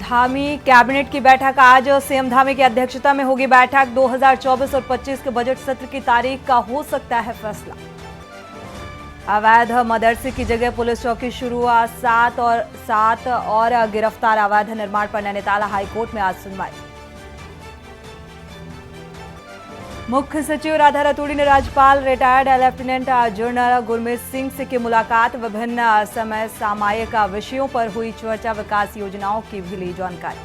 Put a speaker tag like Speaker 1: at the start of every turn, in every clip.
Speaker 1: Dhami cabinet की बैठक आज सीएम धामी की अध्यक्षता में होगी बैठक। 2024 और 25 के बजट सत्र की तारीख का हो सकता है फैसला। अवैध मदरसे की जगह पुलिस चौकी शुरू, 7 और गिरफ्तार अवैध निर्माण पर नैनीताल हाईकोर्ट में आज सुनवाई। मुख्य सचिव राधा रतूड़ी ने राज्यपाल retired lieutenant general Gurmeet Singh से की मुलाकात। विभिन्न समय सामयिक विषयों पर हुई चर्चा, विकास योजनाओं की भी ली जानकारी।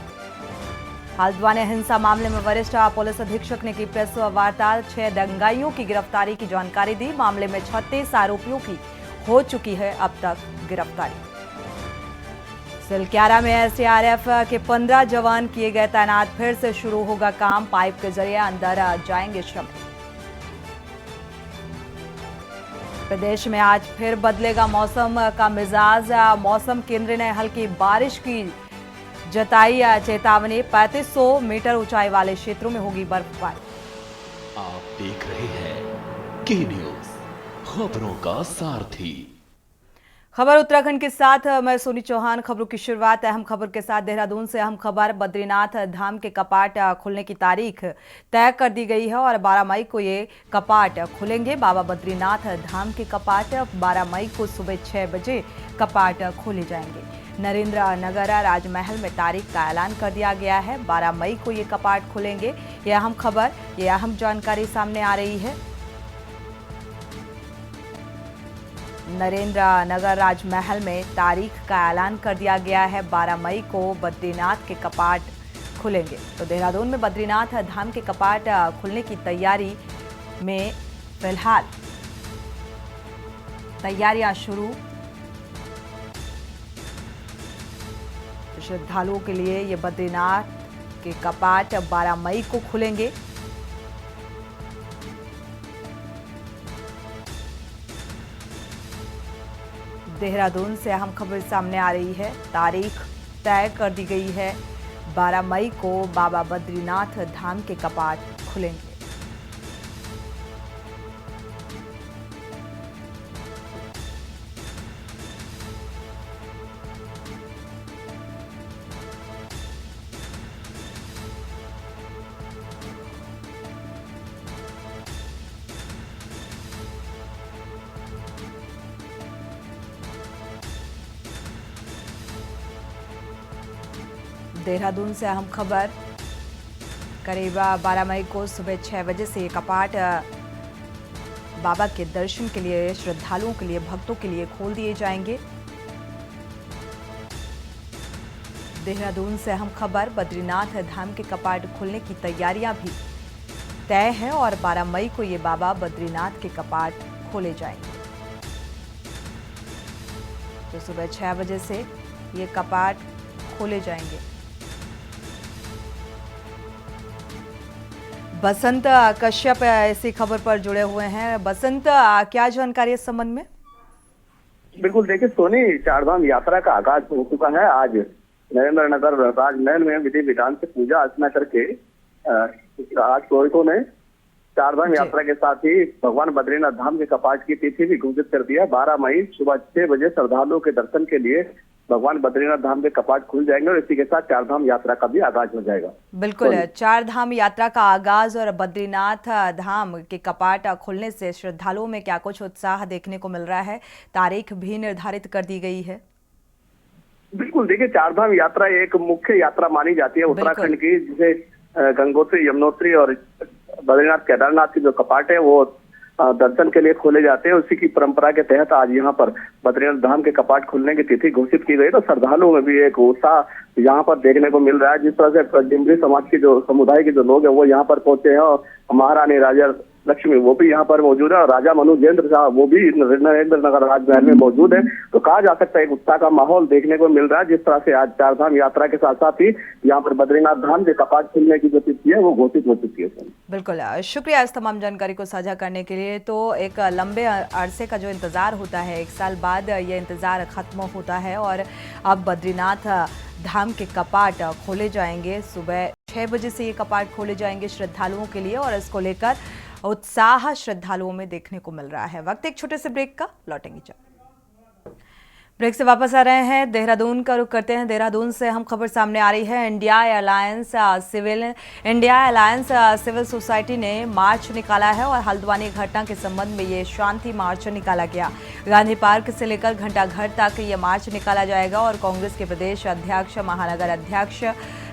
Speaker 1: हल्द्वानी हिंसा मामले में वरिष्ठ पुलिस अधीक्षक ने की प्रेस वार्ता, 6 दंगाइयों की गिरफ्तारी की जानकारी दी। मामले में 36 आरोपियों की हो चुकी है अब तक गिरफ्तारी। सिलक्यारा में एसडीआरएफ के 15 जवान किए गए तैनात, फिर से शुरू होगा काम। पाइप के जरिए अंदर जाएंगे श्रमिक। प्रदेश में आज फिर बदलेगा मौसम का मिजाज। मौसम केंद्र ने हल्की बारिश की जताई चेतावनी। 3500 मीटर ऊंचाई वाले क्षेत्रों में होगी बर्फबारी।
Speaker 2: आप देख रहे हैं के न्यूज, खबरों का सारथी।
Speaker 1: खबर उत्तराखंड के साथ मैं सोनी चौहान। खबरों की शुरुआत अहम खबर के साथ देहरादून से। अहम खबर, बद्रीनाथ धाम के कपाट खुलने की तारीख तय कर दी गई है और 12 मई को ये कपाट खुलेंगे। बाबा बद्रीनाथ धाम के कपाट 12 मई को सुबह 6 बजे कपाट खोले जाएंगे। नरेंद्र नगर राजमहल में तारीख का ऐलान कर दिया गया है। 12 मई को ये कपाट खुलेंगे। ये अहम खबर, ये अहम जानकारी सामने आ रही है। नरेंद्र नगर राजमहल में तारीख का ऐलान कर दिया गया है। 12 मई को बद्रीनाथ के कपाट खुलेंगे। तो देहरादून में बद्रीनाथ धाम के कपाट खुलने की तैयारी में फिलहाल तैयारियां शुरू। श्रद्धालुओं के लिए ये बद्रीनाथ के कपाट 12 मई को खुलेंगे। देहरादून से अहम खबर सामने आ रही है। तारीख तय कर दी गई है। 12 मई को बाबा बद्रीनाथ धाम के कपाट खुलेंगे। देहरादून से अहम खबर, करीब 12 मई को सुबह 6 बजे से ये कपाट बाबा के दर्शन के लिए, श्रद्धालुओं के लिए, भक्तों के लिए खोल दिए जाएंगे। देहरादून से अहम खबर, बद्रीनाथ धाम के कपाट खुलने की तैयारियां भी तय है और 12 मई को ये बाबा बद्रीनाथ के कपाट खोले जाएंगे। तो सुबह 6 बजे से ये कपाट खोले जाएंगे। बसंत कश्यप इसी खबर पर जुड़े हुए हैं। बसंत, क्या जानकारी है इस संबंध में?
Speaker 3: बिल्कुल, देखिए सोनी, चारधाम यात्रा का आगाज हो चुका है। आज नरेंद्र नगर राजमहल में विधि विधान से पूजा अर्चना करके आज पुरोहितों ने चारधाम यात्रा के साथ ही भगवान बद्रीनाथ धाम के कपाट की तिथि भी घोषित कर दिया। 12 मई सुबह 6 बजे श्रद्धालुओं के दर्शन के लिए भगवान बद्रीनाथ धाम के कपाट खुल जाएंगे और इसी के साथ चारधाम यात्रा का भी आगाज हो जाएगा।
Speaker 1: बिल्कुल, चारधाम यात्रा का आगाज और बद्रीनाथ धाम के कपाट खुलने से श्रद्धालुओं में क्या कुछ उत्साह देखने को मिल रहा है? तारीख भी निर्धारित कर दी गई है।
Speaker 3: बिल्कुल, देखिए चारधाम यात्रा एक मुख्य यात्रा मानी जाती है उत्तराखंड की, जिसे गंगोत्री, यमुनोत्री और बद्रीनाथ केदारनाथ के जो कपाट है वो दर्शन के लिए खोले जाते हैं। उसी की परंपरा के तहत आज यहाँ पर बद्रीनाथ धाम के कपाट खुलने की तिथि घोषित की गई। तो श्रद्धालुओं में भी एक उत्साह यहाँ पर देखने को मिल रहा है। जिस तरह से डिम्बरी समाज के जो समुदाय के जो लोग हैं वो यहाँ पर पहुंचे हैं और महारानी राजा लक्ष्मी वो भी यहाँ पर मौजूद है और राजा मनुजेंद्र शाह वो भी नरेंद्र नगर राजमहल में मौजूद है। तो कहा जा सकता है एक उत्साह का माहौल देखने को मिल रहा है। जिस तरह से आज चारधाम यात्रा के साथ साथ ही यहाँ पर बद्रीनाथ धाम के कपाट खुलने की जो तिथि है वो घोषित हो चुकी है।
Speaker 1: बिल्कुल, शुक्रिया इस तमाम जानकारी को साझा करने के लिए। तो एक लंबे अरसे का जो इंतजार होता है, 1 साल बाद ये इंतजार खत्म होता है और अब बद्रीनाथ धाम के कपाट खोले जाएंगे। सुबह 6 बजे से ये कपाट खोले जाएंगे श्रद्धालुओं के लिए और इसको लेकर उत्साह श्रद्धालुओं में देखने को मिल रहा है। वक्त एक छोटे से ब्रेक का, लौटेंगे जब। ब्रेक से वापस आ रहे हैं। देहरादून का रुख करते हैं। देहरादून से हम खबर सामने आ रही है। इंडिया अलायंस सिविल सोसाइटी ने मार्च निकाला है और हल्द्वानी घटना के संबंध में ये शांति मार्च निकाला गया। गांधी पार्क से लेकर घंटाघर तक ये मार्च निकाला जाएगा और कांग्रेस के प्रदेश अध्यक्ष, महानगर अध्यक्ष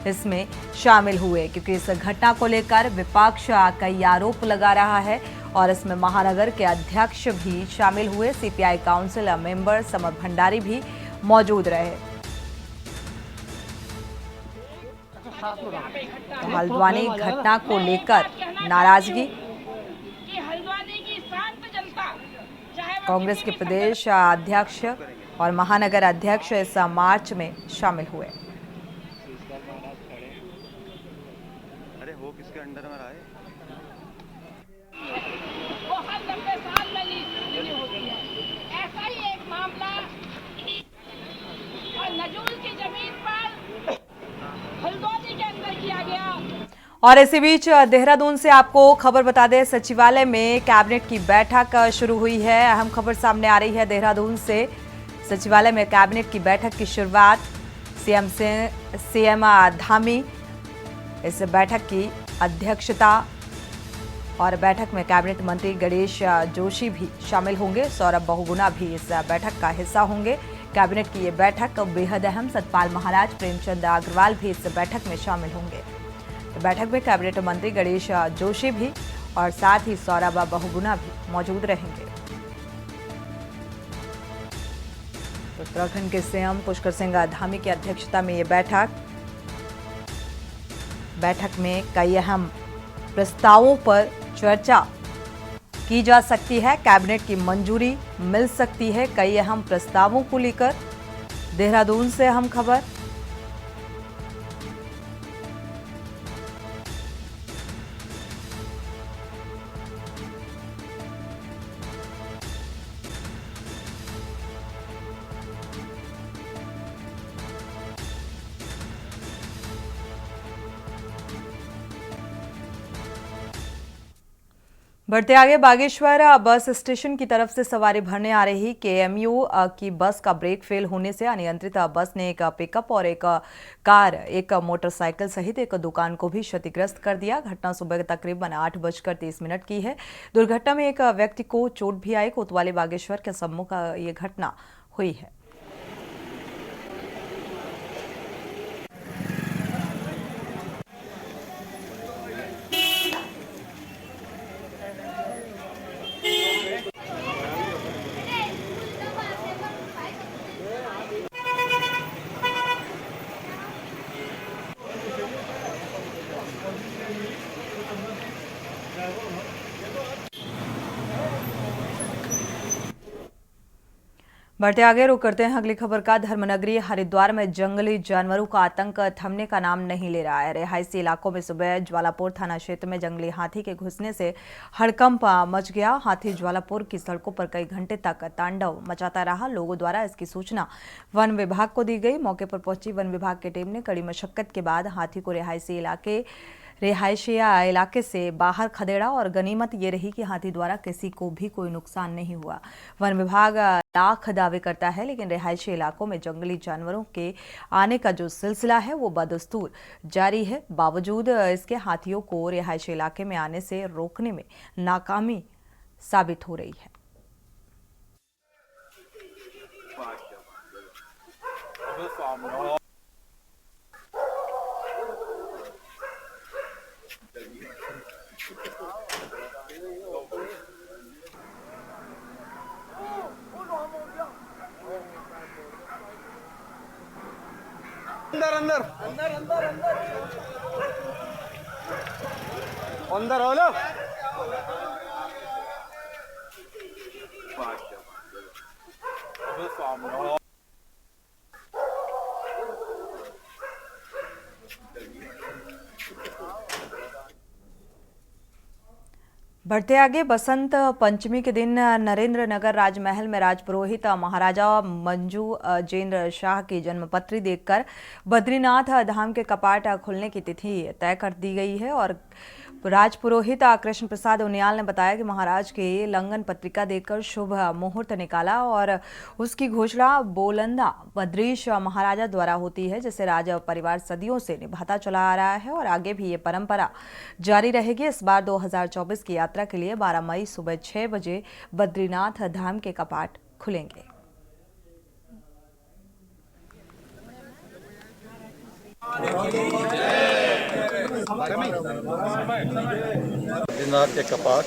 Speaker 1: इसमें शामिल हुए, क्योंकि इस घटना को लेकर विपक्ष कई आरोप लगा रहा है और इसमें महानगर के अध्यक्ष भी शामिल हुए। CPI council member summer Bhandari भी मौजूद रहे। तो हल्द्वानी घटना को लेकर नाराजगी, कांग्रेस के प्रदेश अध्यक्ष और महानगर अध्यक्ष इस मार्च में शामिल हुए।
Speaker 4: अरे वो किसके अंडर में रहा है?
Speaker 5: बहुत लंबे साल में ली होती है। ऐसा ही एक मामला और नजूल की जमीन पर हल्द्वानी के अंदर किया गया।
Speaker 1: और इसी बीच देहरादून से आपको खबर बता दें, सचिवालय में कैबिनेट की बैठक शुरू हुई है। अहम खबर सामने आ रही है देहरादून से। सचिवालय में कैबिनेट की बैठक की शुरुआत सीएम धामी इस बैठक की अध्यक्षता, और बैठक में कैबिनेट मंत्री गणेश जोशी भी शामिल होंगे। सौरभ बहुगुणा भी इस बैठक का हिस्सा होंगे। कैबिनेट की ये बैठक बेहद अहम। सतपाल महाराज, प्रेमचंद अग्रवाल भी इस बैठक में शामिल होंगे। तो बैठक में कैबिनेट मंत्री गणेश जोशी भी और साथ ही सौरभ बहुगुणा भी मौजूद रहेंगे। उत्तराखंड के सीएम पुष्कर सिंह धामी की अध्यक्षता में ये बैठक में कई अहम प्रस्तावों पर चर्चा की जा सकती है। कैबिनेट की मंजूरी मिल सकती है कई अहम प्रस्तावों को लेकर। देहरादून से अहम खबर। बढ़ते आगे, बागेश्वर बस स्टेशन की तरफ से सवारी भरने आ रही केएमयू की बस का ब्रेक फेल होने से अनियंत्रित बस ने एक पिकअप और एक कार, एक मोटरसाइकिल सहित एक दुकान को भी क्षतिग्रस्त कर दिया। घटना सुबह तकरीबन 8:30 की है। दुर्घटना में एक व्यक्ति को चोट भी आई। कोतवाली बागेश्वर के सम्मुख ये घटना हुई है। बढ़ते आगे रुक करते हैं अगली खबर का। धर्मनगरी हरिद्वार में जंगली जानवरों का आतंक थमने का नाम नहीं ले रहा है। रिहायशी इलाकों में सुबह ज्वालापुर थाना क्षेत्र में जंगली हाथी के घुसने से हड़कंप मच गया। हाथी ज्वालापुर की सड़कों पर कई घंटे तक तांडव मचाता रहा। लोगों द्वारा इसकी सूचना वन विभाग को दी गई। मौके पर पहुंची वन विभाग की टीम ने कड़ी मशक्कत के बाद हाथी को रिहायशी इलाके से बाहर खदेड़ा और गनीमत ये रही कि हाथी द्वारा किसी को भी कोई नुकसान नहीं हुआ। वन विभाग लाख दावे करता है, लेकिन रिहायशी इलाकों में जंगली जानवरों के आने का जो सिलसिला है वो बदस्तूर जारी है। बावजूद इसके हाथियों को रिहायशी इलाके में आने से रोकने में नाकामी साबित हो रही है।
Speaker 4: अंदर अंदर अंदर अंदर अंदर हो लो।
Speaker 1: बढ़ते आगे, बसंत पंचमी के दिन नरेंद्र नगर राजमहल में राजपुरोहित महाराजा मंजू जेंद्र शाह की जन्मपत्री देखकर बद्रीनाथ धाम के कपाट खुलने की तिथि तय कर दी गई है और राजपुरोहित कृष्ण प्रसाद उनियाल ने बताया कि महाराज के लंघन पत्रिका देकर शुभ मुहूर्त निकाला और उसकी घोषणा बोलंदा बद्रीश महाराजा द्वारा होती है, जिसे राज परिवार सदियों से निभाता चला आ रहा है और आगे भी ये परंपरा जारी रहेगी। इस बार 2024 की यात्रा के लिए 12 मई सुबह 6 बजे बद्रीनाथ धाम के कपाट खुलेंगे।
Speaker 6: बद्रीनाथ के कपाट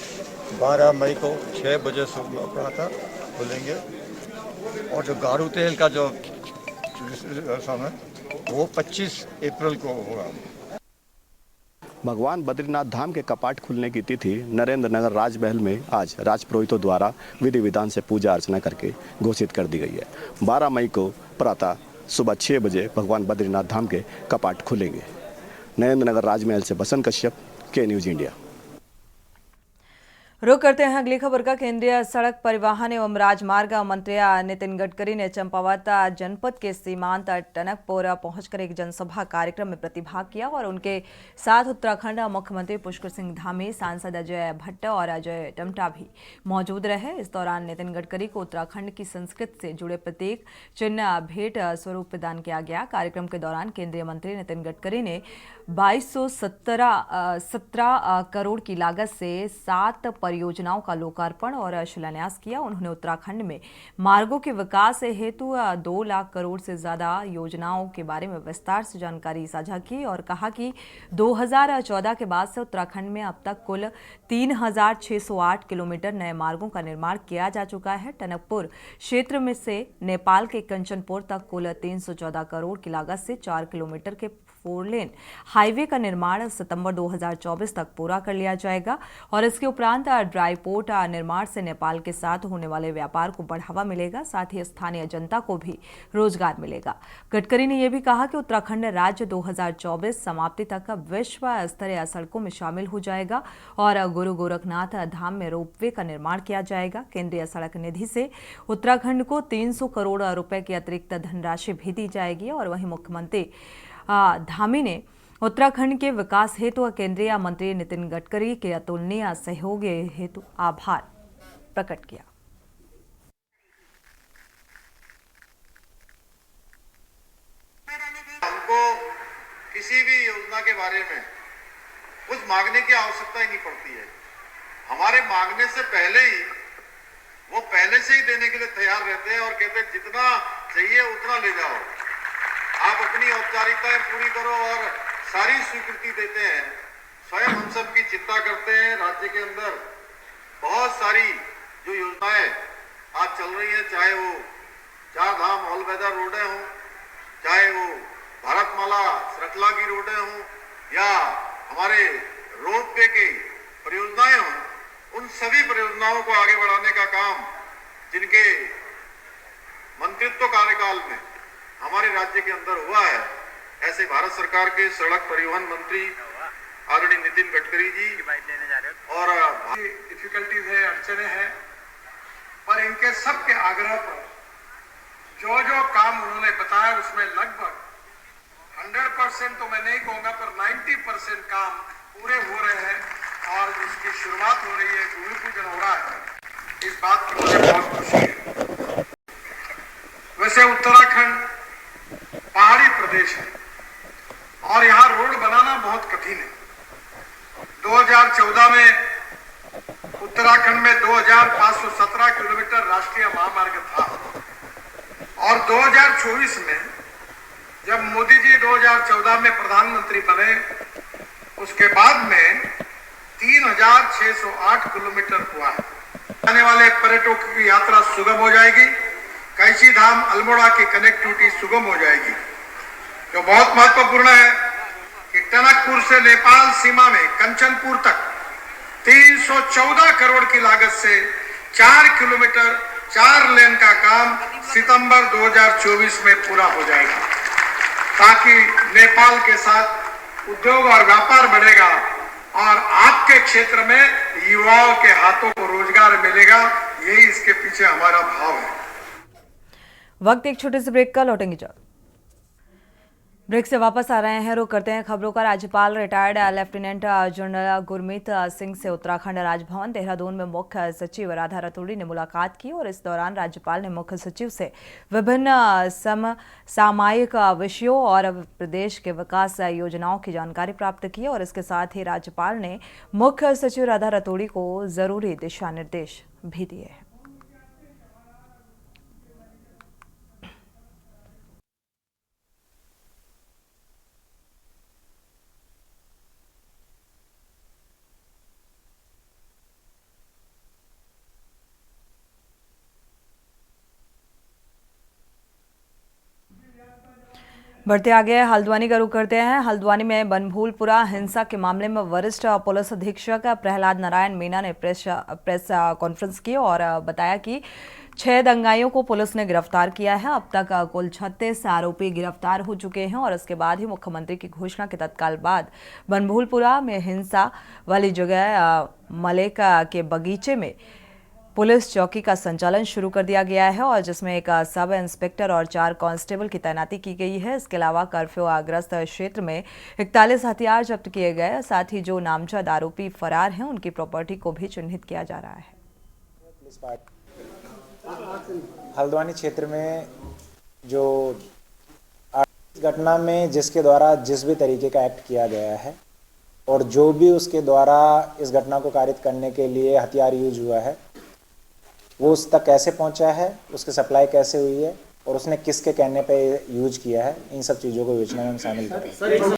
Speaker 6: 12 मई को 6 बजे सुबह प्रातः खुलेंगे और जो गारू तेल का जो समय वो 25 अप्रैल को होगा।
Speaker 7: भगवान बद्रीनाथ धाम के कपाट खुलने की तिथि नरेंद्र नगर राजमहल में आज राजपुरोहितों द्वारा विधि विधान से पूजा अर्चना करके घोषित कर दी गई है। 12 मई को प्रातः सुबह 6 बजे भगवान बद्रीनाथ धाम के कपाट खुलेंगे। नरेंद्र नगर राजमहल से बसंत कश्यप, के न्यूज इंडिया।
Speaker 1: रुक करते हैं अगली खबर का। केंद्रीय सड़क परिवहन एवं राजमार्ग मंत्री नितिन गडकरी ने चंपावत जनपद के सीमांत टनकपुर पहुंचकर एक जनसभा कार्यक्रम में प्रतिभाग किया और उनके साथ उत्तराखंड मुख्यमंत्री पुष्कर सिंह धामी, सांसद अजय भट्ट और अजय टमटा भी मौजूद रहे। इस दौरान नितिन गडकरी को उत्तराखंड की संस्कृति से जुड़े प्रतीक चिन्ह भेंट स्वरूप प्रदान किया गया। कार्यक्रम के दौरान केंद्रीय मंत्री नितिन गडकरी ने 2217 करोड़ की लागत से 7 परियोजनाओं का लोकार्पण और शिलान्यास किया। उन्होंने उत्तराखंड में मार्गों के विकास हेतु 2 लाख करोड़ से ज्यादा योजनाओं के बारे में विस्तार से जानकारी साझा की और कहा कि 2014 के बाद से उत्तराखंड में अब तक कुल 3608 किलोमीटर नए मार्गों का निर्माण किया जा चुका है। टनकपुर क्षेत्र में से नेपाल के कंचनपुर तक कुल 314 करोड़ की लागत से 4 किलोमीटर के 4 लेन हाईवे का निर्माण सितंबर 2024 तक पूरा कर लिया जाएगा और इसके उपरांत ड्राई पोर्ट निर्माण से नेपाल के साथ होने वाले व्यापार को बढ़ावा मिलेगा, साथ ही स्थानीय जनता को भी रोजगार मिलेगा। गडकरी ने यह भी कहा कि उत्तराखंड राज्य 2024 समाप्ति तक विश्व स्तरीय सड़कों में शामिल हो जाएगा और गुरु गोरखनाथ धाम में रोपवे का निर्माण किया जाएगा। केंद्रीय सड़क निधि से उत्तराखंड को 300 करोड़ रुपए की अतिरिक्त धनराशि भी दी जाएगी और वहीं मुख्यमंत्री धामी ने उत्तराखंड के विकास हेतु केंद्रीय मंत्री नितिन गडकरी के अतुलनीय सहयोग हेतु आभार प्रकट किया।
Speaker 8: हमको किसी भी योजना के बारे में कुछ मांगने की आवश्यकता ही नहीं पड़ती है। हमारे मांगने से पहले ही वो पहले से ही देने के लिए तैयार रहते हैं और कहते हैं जितना चाहिए उतना ले जाओ, आप अपनी औपचारिकताएं पूरी करो और सारी स्वीकृति देते हैं। स्वयं हम सब की चिंता करते हैं। राज्य के अंदर बहुत सारी जो योजनाएं आज चल रही है, चाहे वो 4 धाम ऑल वेदर रोडें हों, चाहे वो भारतमाला श्रृंखला की रोडें हों या हमारे रोपवे की परियोजनाएं हों, उन सभी परियोजनाओं को आगे बढ़ाने का काम जिनके मंत्रित्व कार्यकाल में हमारे राज्य के अंदर हुआ है, ऐसे भारत सरकार के सड़क परिवहन मंत्री आदरणीय नितिन गडकरी जी और
Speaker 9: डिफिकल्टीज है, अड़चने हैं, पर इनके सबके आग्रह पर जो जो काम उन्होंने बताया उसमें लगभग 100% तो मैं नहीं कहूंगा पर 90% काम पूरे हो रहे हैं और उसकी शुरुआत हो रही है, भूमि पूजन हो रहा है। इस बात की मुझे बहुत खुशी है। वैसे उत्तराखंड पहाड़ी प्रदेश है और यहाँ रोड बनाना बहुत कठिन है। 2014 में उत्तराखंड में 2517 किलोमीटर राष्ट्रीय महामार्ग था और 2024 में जब मोदी जी 2014 में प्रधानमंत्री बने उसके बाद में 3608 किलोमीटर हुआ है। आने वाले पर्यटकों की यात्रा सुगम हो जाएगी, कैची धाम अल्मोड़ा की कनेक्टिविटी सुगम हो जाएगी। जो बहुत महत्वपूर्ण है कि टनकपुर से नेपाल सीमा में कंचनपुर तक 314 करोड़ की लागत से 4 किलोमीटर 4 लेन का काम सितंबर 2024 में पूरा हो जाएगा, ताकि नेपाल के साथ उद्योग और व्यापार बढ़ेगा और आपके क्षेत्र में युवाओं के हाथों को रोजगार मिलेगा। यही इसके पीछे हमारा भाव है।
Speaker 1: वक्त एक छोटे से ब्रेक का, लौटेंगे जल्द। ब्रेक से वापस आ रहे हैं। रुक करते हैं खबरों का। राज्यपाल retired lieutenant general Gurmeet Singh से उत्तराखंड राजभवन देहरादून में मुख्य सचिव राधा रतूड़ी ने मुलाकात की और इस दौरान राज्यपाल ने मुख्य सचिव से विभिन्न समसामयिक विषयों और प्रदेश के विकास योजनाओं की जानकारी प्राप्त की और इसके साथ ही राज्यपाल ने मुख्य सचिव राधा रतूड़ी को जरूरी दिशा निर्देश भी दिए हैं। बढ़ते आगे हल्द्वानी का रुख करते हैं। हल्द्वानी में बनभूलपुरा हिंसा के मामले में वरिष्ठ पुलिस अधीक्षक प्रहलाद नारायण मीणा ने प्रेस कॉन्फ्रेंस की और बताया कि 6 दंगाइयों को पुलिस ने गिरफ्तार किया है। अब तक कुल 36 आरोपी गिरफ्तार हो चुके हैं और इसके बाद ही मुख्यमंत्री की घोषणा के तत्काल बाद बनभूलपुरा में हिंसा वाली जगह मलेका के बगीचे में पुलिस चौकी का संचालन शुरू कर दिया गया है और जिसमें एक सब इंस्पेक्टर और 4 कांस्टेबल की तैनाती की गई है। इसके अलावा कर्फ्यू ग्रस्त क्षेत्र में 41 हथियार जब्त किए गए। साथ ही जो नामजद आरोपी फरार हैं उनकी प्रॉपर्टी को भी चिन्हित किया जा रहा है।
Speaker 10: हल्द्वानी क्षेत्र में जो घटना में जिसके द्वारा जिस भी तरीके का एक्ट किया गया है और जो भी उसके द्वारा इस घटना को कारित करने के लिए हथियार यूज हुआ है वो उस तक कैसे पहुंचा है, उसकी सप्लाई कैसे हुई है और उसने किसके कहने पे यूज किया है, इन सब चीज़ों को विवेचना में हम शामिल करें।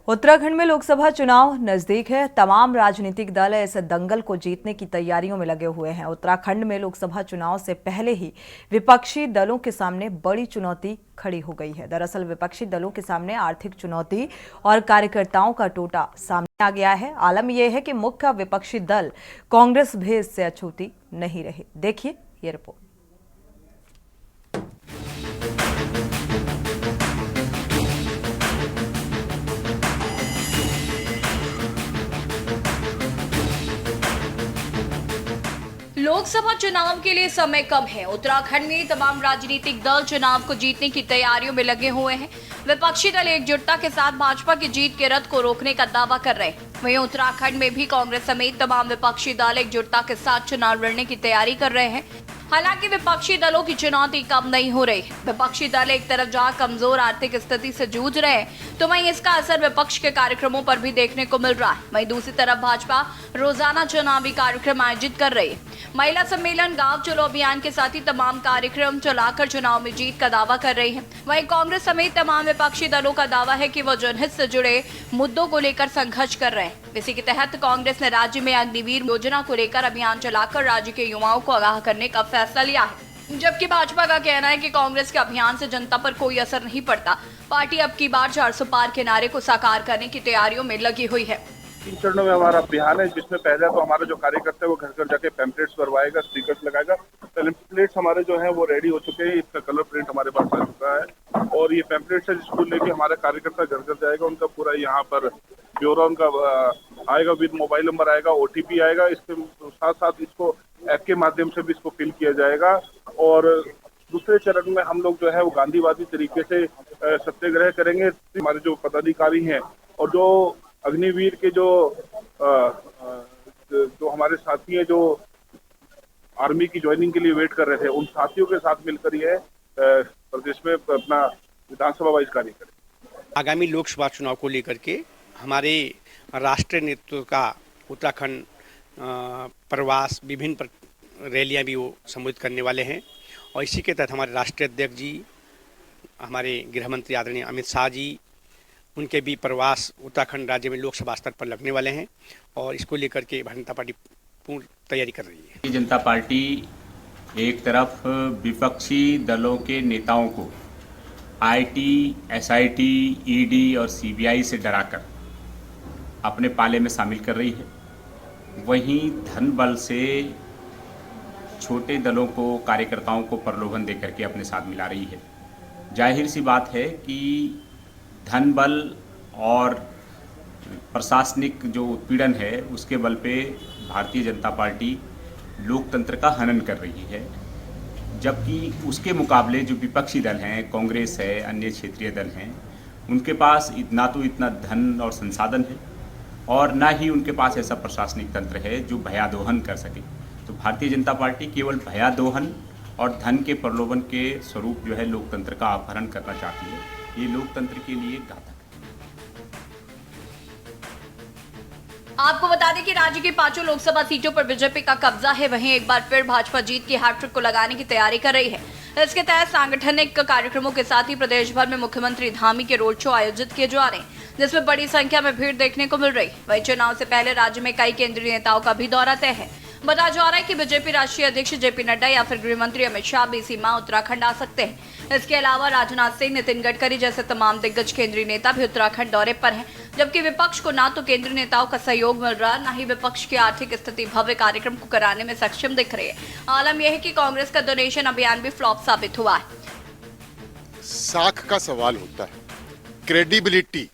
Speaker 1: उत्तराखंड में लोकसभा चुनाव नजदीक है। तमाम राजनीतिक दल इस दंगल को जीतने की तैयारियों में लगे हुए हैं। उत्तराखंड में लोकसभा चुनाव से पहले ही विपक्षी दलों के सामने बड़ी चुनौती खड़ी हो गई है। दरअसल विपक्षी दलों के सामने आर्थिक चुनौती और कार्यकर्ताओं का टोटा सामने आ गया है। आलम यह है कि मुख्य विपक्षी दल कांग्रेस भी इससे अछूती नहीं रही। देखिए ये रिपोर्ट।
Speaker 11: लोकसभा चुनाव के लिए समय कम है। उत्तराखंड में तमाम राजनीतिक दल चुनाव को जीतने की तैयारियों में लगे हुए हैं। विपक्षी दल एकजुटता के साथ भाजपा की जीत के रथ को रोकने का दावा कर रहे हैं। वहीं उत्तराखंड में भी कांग्रेस समेत तमाम विपक्षी दल एकजुटता के साथ चुनाव लड़ने की तैयारी कर रहे हैं। हालांकि विपक्षी दलों की चुनौती कम नहीं हो रही। विपक्षी दल एक तरफ जहां कमजोर आर्थिक स्थिति से जूझ रहे हैं तो वहीं इसका असर विपक्ष के कार्यक्रमों पर भी देखने को मिल रहा है। वहीं दूसरी तरफ भाजपा रोजाना चुनावी कार्यक्रम आयोजित कर रही है। महिला सम्मेलन, गांव चलो अभियान के साथ ही तमाम कार्यक्रम चलाकर चुनाव में जीत का दावा कर रही है। वहीं कांग्रेस समेत तमाम विपक्षी दलों का दावा है कि वो जनहित से जुड़े मुद्दों को लेकर संघर्ष कर रहे हैं। इसी के तहत कांग्रेस ने राज्य में अग्निवीर योजना को लेकर अभियान चलाकर राज्य के युवाओं को आगाह करने का फैसला लिया है। जबकि भाजपा का कहना है कि कांग्रेस के अभियान से जनता पर कोई असर नहीं पड़ता। पार्टी अब की बार 400 पार के नारे को साकार करने की तैयारियों में लगी हुई है।
Speaker 12: 3 चरणों में हमारा अभियान है, जिसमें पहले तो हमारा जो कार्यकर्ता है वो घर घर जाके पैम्पलेट्स भरवाएगा, स्टिकर्स लगाएगा। पैम्पलेट्स हमारे जो है वो रेडी हो चुके हैं, इसका कलर प्रिंट हमारे पास आ चुका है और ये पैम्पलेट्स है जिसको लेके हमारा कार्यकर्ता घर घर जाएगा। उनका पूरा यहाँ पर ब्यौरा उनका आएगा, विद मोबाइल नंबर आएगा, OTP आएगा। इसके साथ साथ इसको ऐप के माध्यम से भी इसको फिल किया जाएगा। और दूसरे चरण में हम लोग जो है वो गांधीवादी तरीके से सत्याग्रह करेंगे। हमारे जो पदाधिकारी हैं और जो अग्निवीर के जो हमारे साथी हैं जो आर्मी की ज्वाइनिंग के लिए वेट कर रहे थे, उन साथियों के साथ मिलकर ये प्रदेश में अपना विधानसभा वाइज कार्य करें।
Speaker 13: आगामी लोकसभा चुनाव को लेकर के हमारे राष्ट्रीय नेतृत्व का उत्तराखंड प्रवास, विभिन्न रैलियां भी वो संबोधित करने वाले हैं और इसी के तहत हमारे राष्ट्रीय अध्यक्ष जी, हमारे गृह मंत्री आदरणीय अमित शाह जी, उनके भी प्रवास उत्तराखंड राज्य में लोकसभा स्तर पर लगने वाले हैं और इसको लेकर के भारतीय जनता पार्टी पूर्ण तैयारी कर रही है।
Speaker 14: भारतीय जनता पार्टी एक तरफ विपक्षी दलों के नेताओं को IT, SIT, ED और CBI से डराकर अपने पाले में शामिल कर रही है, वहीं धन बल से छोटे दलों को, कार्यकर्ताओं को प्रलोभन देकर के अपने साथ मिला रही है। जाहिर सी बात है कि धन बल और प्रशासनिक जो उत्पीड़न है उसके बल पे भारतीय जनता पार्टी लोकतंत्र का हनन कर रही है। जबकि उसके मुकाबले जो विपक्षी दल हैं, कांग्रेस है, अन्य क्षेत्रीय दल हैं, उनके पास ना तो इतना धन और संसाधन है और ना ही उनके पास ऐसा प्रशासनिक तंत्र है जो भयादोहन कर सके। तो भारतीय जनता पार्टी केवल भयादोहन और धन के प्रलोभन के स्वरूप जो है लोकतंत्र का अपहरण करना चाहती है। ये लोकतंत्र के लिए घातक है।
Speaker 11: आपको बता दें कि राज्य की 5 लोकसभा सीटों पर बीजेपी का कब्जा है। वहीं एक बार फिर भाजपा जीत की हैट्रिक को लगाने की तैयारी कर रही है। इसके तहत सांगठनिक कार्यक्रमों के साथ ही प्रदेश भर में मुख्यमंत्री धामी के रोड शो आयोजित किए जा रहे हैं, जिसमें बड़ी संख्या में भीड़ देखने को मिल रही है। वहीं चुनाव से पहले राज्य में कई केंद्रीय नेताओं का भी दौरा तय है। बताया जा रहा है कि बीजेपी राष्ट्रीय अध्यक्ष जेपी नड्डा या फिर गृह मंत्री अमित शाह भी इसी माह उत्तराखंड आ सकते हैं। इसके अलावा राजनाथ सिंह, नितिन गडकरी जैसे तमाम दिग्गज केंद्रीय नेता भी उत्तराखंड दौरे पर हैं। जबकि विपक्ष को ना तो केंद्रीय नेताओं का सहयोग मिल रहा, ना ही विपक्ष की आर्थिक स्थिति भव्य कार्यक्रम को कराने में सक्षम दिख रही है। आलम यह है कि कांग्रेस का डोनेशन अभियान भी फ्लॉप साबित हुआ है।
Speaker 15: साख का सवाल होता है, क्रेडिबिलिटी।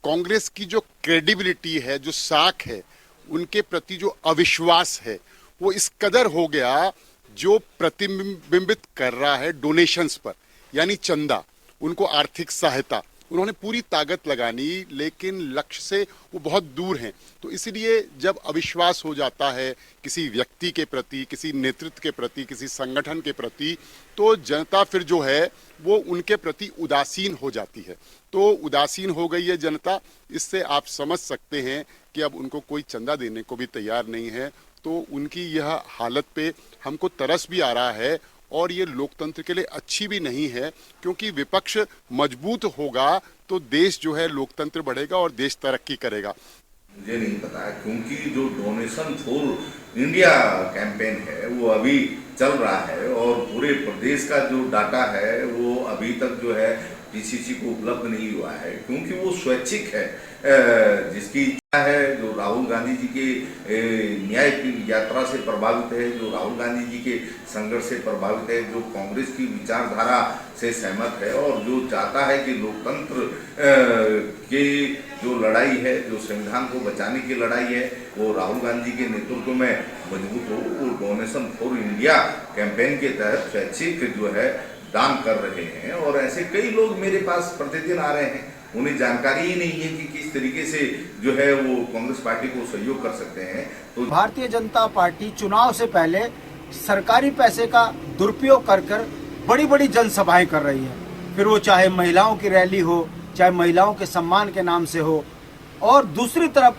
Speaker 15: कांग्रेस की जो क्रेडिबिलिटी है, जो साख है, उनके प्रति जो अविश्वास है, वो इस कदर हो गया जो प्रतिबिंबित कर रहा है डोनेशंस पर, यानी चंदा, उनको आर्थिक सहायता। उन्होंने पूरी ताकत लगानी, लेकिन लक्ष्य से वो बहुत दूर हैं। तो इसलिए जब अविश्वास हो जाता है किसी व्यक्ति के प्रति, किसी नेतृत्व के प्रति, किसी संगठन के प्रति, तो जनता फिर जो है वो उनके प्रति उदासीन हो जाती है। तो उदासीन हो गई है जनता। इससे आप समझ सकते हैं कि अब उनको कोई चंदा देने को भी तैयार नहीं है। तो उनकी यह हालत पे हमको तरस भी आ रहा है और ये लोकतंत्र के लिए अच्छी भी नहीं है, क्योंकि विपक्ष मजबूत होगा तो देश जो है लोकतंत्र बढ़ेगा और देश तरक्की करेगा।
Speaker 8: मुझे नहीं पता, क्योंकि जो डोनेशन फॉर इंडिया कैंपेन है वो अभी चल रहा है और पूरे प्रदेश का जो डाटा है वो अभी तक जो है पीसीसी को उपलब्ध नहीं हुआ है, क्योंकि वो स्वैच्छिक है। जिसकी इच्छा है, जो राहुल गांधी जी के न्याय की यात्रा से प्रभावित है, जो राहुल गांधी जी के संघर्ष से प्रभावित है, जो कांग्रेस की विचारधारा से सहमत है और जो चाहता है कि लोकतंत्र की जो लड़ाई है, जो संविधान को बचाने की लड़ाई है, वो राहुल गांधी के नेतृत्व में मजबूत हो। वो डोनेशन फॉर इंडिया कैंपेन के तहत स्वैच्छिक जो है दान कर रहे हैं और ऐसे कई लोग मेरे पास प्रतिदिन आ रहे हैं, उन्हें जानकारी ही नहीं है कि किस तरीके से जो है वो कांग्रेस पार्टी को सहयोग कर सकते हैं। तो
Speaker 16: भारतीय जनता पार्टी चुनाव से पहले सरकारी पैसे का दुरुपयोग कर बड़ी बड़ी जनसभाएं कर रही है, फिर वो चाहे महिलाओं की रैली हो, चाहे महिलाओं के सम्मान के नाम से हो। और दूसरी तरफ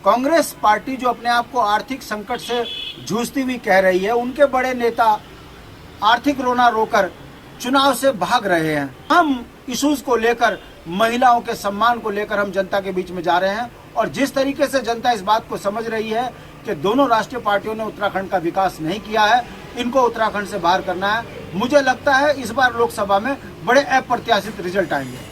Speaker 16: कांग्रेस पार्टी जो अपने आप को आर्थिक संकट से जूझती हुई कह रही है, उनके बड़े नेता आर्थिक रोना रोकर चुनाव से भाग रहे हैं। हम इश्यूज को लेकर, महिलाओं के सम्मान को लेकर हम जनता के बीच में जा रहे हैं और जिस तरीके से जनता इस बात को समझ रही है कि दोनों राष्ट्रीय पार्टियों ने उत्तराखंड का विकास नहीं किया है, इनको उत्तराखंड से बाहर करना है, मुझे लगता है इस बार लोकसभा में बड़े अप्रत्याशित रिजल्ट आएंगे।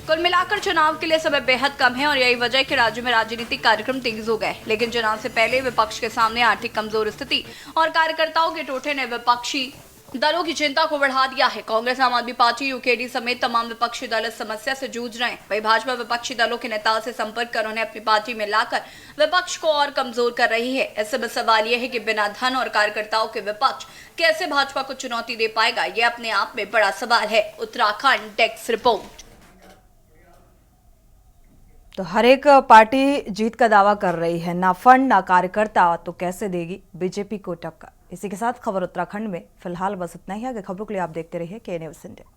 Speaker 11: कुल मिलाकर चुनाव के लिए समय बेहद कम है और यही वजह है कि राज्य में राजनीतिक कार्यक्रम तेज हो गए। लेकिन चुनाव से पहले विपक्ष के सामने आर्थिक कमजोर स्थिति और कार्यकर्ताओं के टोटे ने विपक्षी दलों की चिंता को बढ़ा दिया है। कांग्रेस, आम आदमी पार्टी, यूकेडी समेत तमाम विपक्षी दल इस समस्या से जूझ रहे हैं। वही भाजपा विपक्षी दलों के नेताओं से संपर्क कर उन्हें अपनी पार्टी में लाकर विपक्ष को और कमजोर कर रही है। ऐसे में सवाल यह है कि बिना धन और कार्यकर्ताओं के विपक्ष कैसे भाजपा को चुनौती दे पाएगा, यह अपने आप में बड़ा सवाल है। Uttarakhand desk report.
Speaker 1: तो हर एक पार्टी जीत का दावा कर रही है, ना फंड ना कार्यकर्ता, तो कैसे देगी बीजेपी को टक्कर। इसी के साथ खबर उत्तराखंड में फिलहाल बस इतना ही। आगे खबरों के लिए आप देखते रहिए के न्यूज़ इंडिया।